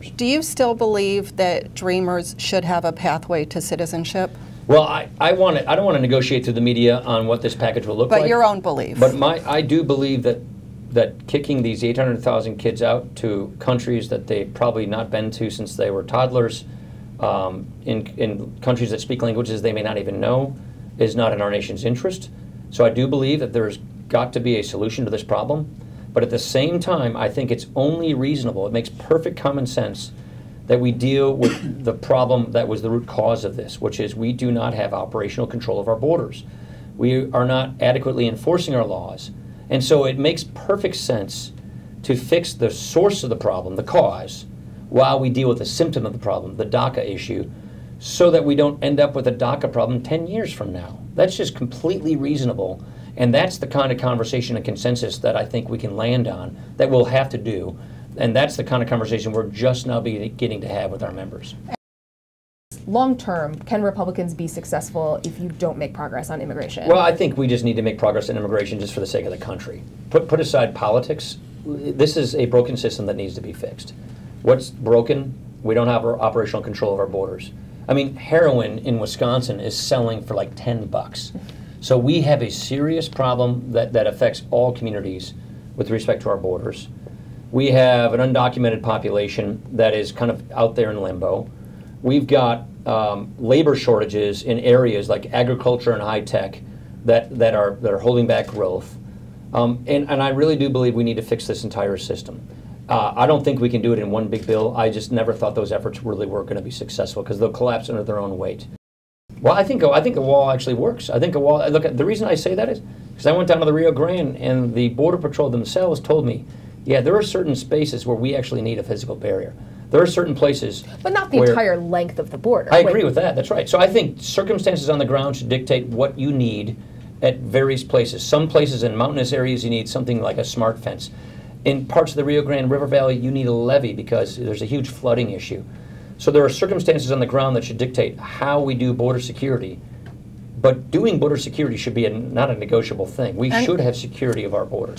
Do you still believe that Dreamers should have a pathway to citizenship? Well, I don't want to negotiate through the media on what this package will look like. But your own belief. But I do believe that kicking these 800,000 kids out to countries that they've probably not been to since they were toddlers, in countries that speak languages they may not even know, is not in our nation's interest. So I do believe that there's got to be a solution to this problem. But at the same time, I think it's only reasonable, it makes perfect common sense, that we deal with the problem that was the root cause of this, which is we do not have operational control of our borders. We are not adequately enforcing our laws. And so it makes perfect sense to fix the source of the problem, the cause, while we deal with the symptom of the problem, the DACA issue, so that we don't end up with a DACA problem 10 years from now. That's just completely reasonable. And that's the kind of conversation and consensus that I think we can land on, that we'll have to do. And that's the kind of conversation we're just now beginning to have with our members. Long term, can Republicans be successful if you don't make progress on immigration? Well, I think we just need to make progress on immigration just for the sake of the country. Put aside politics. This is a broken system that needs to be fixed. What's broken? We don't have operational control of our borders. I mean, heroin in Wisconsin is selling for like $10. So we have a serious problem that affects all communities with respect to our borders. We have an undocumented population that is kind of out there in limbo. We've got labor shortages in areas like agriculture and high tech that are holding back growth. And I really do believe we need to fix this entire system. I don't think we can do it in one big bill. I just never thought those efforts really were going to be successful because they'll collapse under their own weight. Well, I think a wall actually works. I think a wall. Look, the reason I say that is because I went down to the Rio Grande and the Border Patrol themselves told me, yeah, there are certain spaces where we actually need a physical barrier. There are certain places, but not the entire length of the border. I agree with that. That's right. So I think circumstances on the ground should dictate what you need at various places. Some places in mountainous areas you need something like a smart fence. In parts of the Rio Grande River Valley, you need a levee because there's a huge flooding issue. So there are circumstances on the ground that should dictate how we do border security. But doing border security should be not a negotiable thing. We should have security of our borders.